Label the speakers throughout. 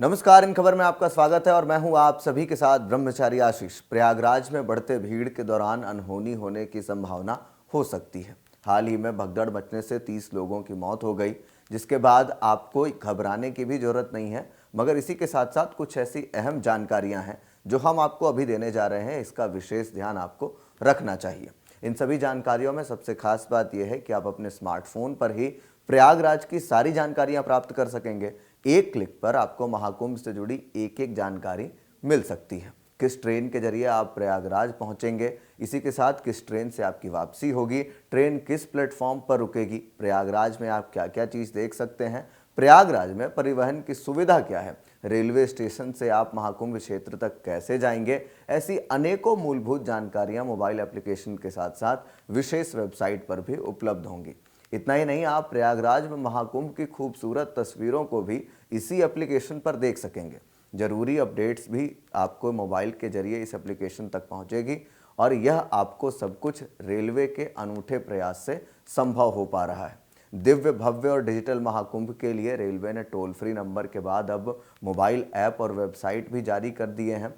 Speaker 1: नमस्कार। इन खबर में आपका स्वागत है और मैं हूं आप सभी के साथ ब्रह्मचारी आशीष। प्रयागराज में बढ़ते भीड़ के दौरान अनहोनी होने की संभावना हो सकती है। हाल ही में भगदड़ मचने से 30 लोगों की मौत हो गई, जिसके बाद आपको घबराने की भी जरूरत नहीं है। मगर इसी के साथ साथ कुछ ऐसी अहम जानकारियां हैं जो हम आपको अभी देने जा रहे हैं। इसका विशेष ध्यान आपको रखना चाहिए। इन सभी जानकारियों में सबसे खास बात यह है कि आप अपने स्मार्टफोन पर ही प्रयागराज की सारी जानकारियां प्राप्त कर सकेंगे। एक क्लिक पर आपको महाकुंभ से जुड़ी एक एक जानकारी मिल सकती है। किस ट्रेन के जरिए आप प्रयागराज पहुंचेंगे, इसी के साथ किस ट्रेन से आपकी वापसी होगी, ट्रेन किस प्लेटफॉर्म पर रुकेगी, प्रयागराज में आप क्या क्या चीज़ देख सकते हैं, प्रयागराज में परिवहन की सुविधा क्या है, रेलवे स्टेशन से आप महाकुंभ क्षेत्र तक कैसे जाएंगे, ऐसी अनेकों मूलभूत जानकारियां मोबाइल एप्लीकेशन के साथ साथ विशेष वेबसाइट पर भी उपलब्ध होंगी। इतना ही नहीं, आप प्रयागराज में महाकुंभ की खूबसूरत तस्वीरों को भी इसी एप्लीकेशन पर देख सकेंगे। जरूरी अपडेट्स भी आपको मोबाइल के जरिए इस एप्लीकेशन तक पहुंचेगी और यह आपको सब कुछ रेलवे के अनूठे प्रयास से संभव हो पा रहा है। दिव्य भव्य और डिजिटल महाकुंभ के लिए रेलवे ने टोल फ्री नंबर के बाद अब मोबाइल ऐप और वेबसाइट भी जारी कर दिए हैं।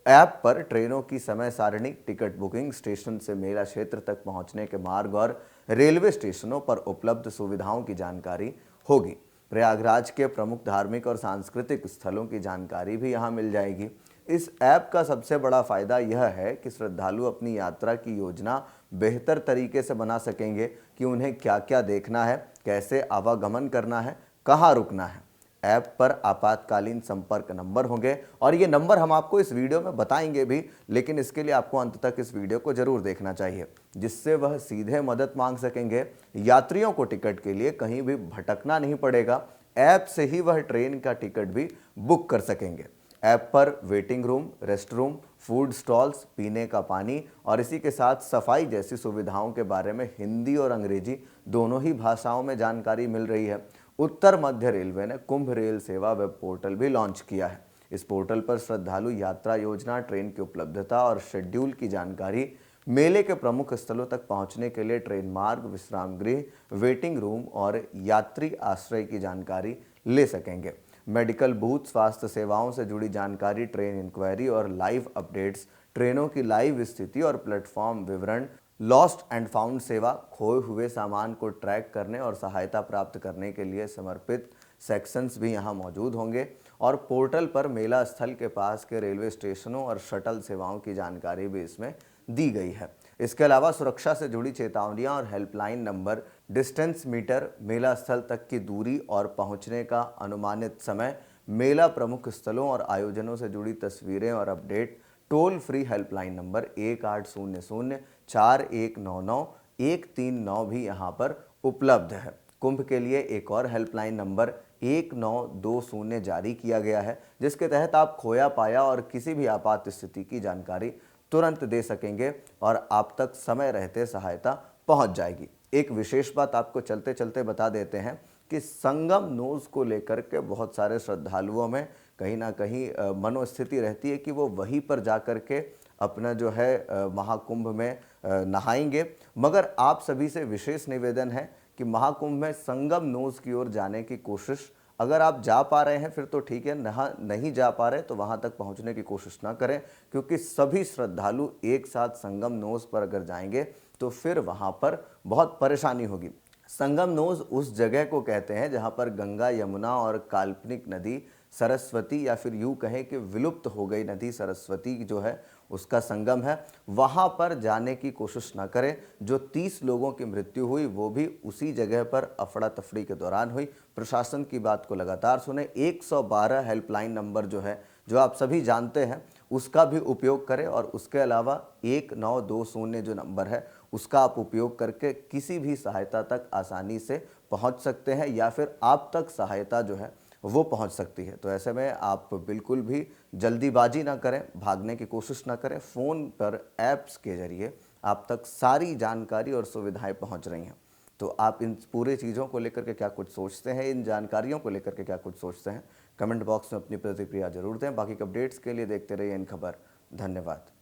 Speaker 1: ऐप पर ट्रेनों की समय सारणी, टिकट बुकिंग, स्टेशन से मेला क्षेत्र तक पहुंचने के मार्ग और रेलवे स्टेशनों पर उपलब्ध सुविधाओं की जानकारी होगी। प्रयागराज के प्रमुख धार्मिक और सांस्कृतिक स्थलों की जानकारी भी यहां मिल जाएगी। इस ऐप का सबसे बड़ा फायदा यह है कि श्रद्धालु अपनी यात्रा की योजना बेहतर तरीके से बना सकेंगे कि उन्हें क्या क्या देखना है, कैसे आवागमन करना है, कहाँ रुकना है। ऐप पर आपातकालीन संपर्क नंबर होंगे और ये नंबर हम आपको इस वीडियो में बताएंगे भी, लेकिन इसके लिए आपको अंत तक इस वीडियो को जरूर देखना चाहिए, जिससे वह सीधे मदद मांग सकेंगे। यात्रियों को टिकट के लिए कहीं भी भटकना नहीं पड़ेगा। ऐप से ही वह ट्रेन का टिकट भी बुक कर सकेंगे। ऐप पर waiting room, rest room, food stalls, पीने का पानी और इसी के साथ सफाई जैसी सुविधाओं के बारे में हिंदी और अंग्रेजी दोनों ही भाषाओं में जानकारी मिल रही है। उत्तर मध्य रेलवे ने कुंभ रेल सेवा वेब पोर्टल भी लॉन्च किया है। इस पोर्टल पर श्रद्धालु यात्रा योजना, ट्रेन की उपलब्धता और शेड्यूल की जानकारी, मेले के प्रमुख स्थलों तक पहुंचने के लिए ट्रेन मार्ग, विश्राम गृह, वेटिंग रूम और यात्री आश्रय की जानकारी ले सकेंगे। मेडिकल बूथ, स्वास्थ्य सेवाओं से जुड़ी जानकारी, ट्रेन इंक्वायरी और लाइव अपडेट्स, ट्रेनों की लाइव स्थिति और प्लेटफॉर्म विवरण, लॉस्ट एंड फाउंड सेवा, खोए हुए सामान को ट्रैक करने और सहायता प्राप्त करने के लिए समर्पित सेक्शंस भी यहाँ मौजूद होंगे। और पोर्टल पर मेला स्थल के पास के रेलवे स्टेशनों और शटल सेवाओं की जानकारी भी इसमें दी गई है। इसके अलावा सुरक्षा से जुड़ी चेतावनियां और हेल्पलाइन नंबर, डिस्टेंस मीटर, मेला स्थल तक की दूरी और पहुंचने का अनुमानित समय, मेला प्रमुख स्थलों और आयोजनों से जुड़ी तस्वीरें और update, toll free helpline number 1800-4199-139 भी यहाँ पर उपलब्ध है। कुंभ के लिए एक और हेल्पलाइन नंबर 1920 जारी किया गया है, जिसके तहत आप खोया पाया और किसी भी आपात स्थिति की जानकारी तुरंत दे सकेंगे और आप तक समय रहते सहायता पहुंच जाएगी। एक विशेष बात आपको चलते चलते बता देते हैं कि संगम नोज को लेकर के बहुत सारे श्रद्धालुओं में कहीं ना कहीं मनोस्थिति रहती है कि वो वहीं पर जा कर के अपना जो है महाकुंभ में नहाएंगे। मगर आप सभी से विशेष निवेदन है कि महाकुंभ में संगम नोज की ओर जाने की कोशिश, अगर आप जा पा रहे हैं फिर तो ठीक है, नहीं जा पा रहे तो वहां तक पहुंचने की कोशिश ना करें, क्योंकि सभी श्रद्धालु एक साथ संगम नोज पर अगर जाएंगे तो फिर वहां पर बहुत परेशानी होगी। संगम नोज उस जगह को कहते हैं जहां पर गंगा, यमुना और काल्पनिक नदी सरस्वती, या फिर यूँ कहें कि विलुप्त हो गई नदी सरस्वती जो है उसका संगम है। वहाँ पर जाने की कोशिश ना करें। जो 30 लोगों की मृत्यु हुई वो भी उसी जगह पर अफड़ा तफड़ी के दौरान हुई। प्रशासन की बात को लगातार सुने। 112 हेल्पलाइन नंबर जो है, जो आप सभी जानते हैं, उसका भी उपयोग करें और उसके अलावा 1920 जो नंबर है उसका आप उपयोग करके किसी भी सहायता तक आसानी से पहुंच सकते हैं, या फिर आप तक सहायता जो है वो पहुंच सकती है। तो ऐसे में आप बिल्कुल भी जल्दीबाजी ना करें, भागने की कोशिश ना करें। फ़ोन पर ऐप्स के जरिए आप तक सारी जानकारी और सुविधाएं पहुंच रही हैं। तो आप इन पूरे चीज़ों को लेकर के क्या कुछ सोचते हैं, इन जानकारियों को लेकर के क्या कुछ सोचते हैं, कमेंट बॉक्स में अपनी प्रतिक्रिया जरूर दें। बाकी अपडेट्स के लिए देखते रहिए इन खबर। धन्यवाद।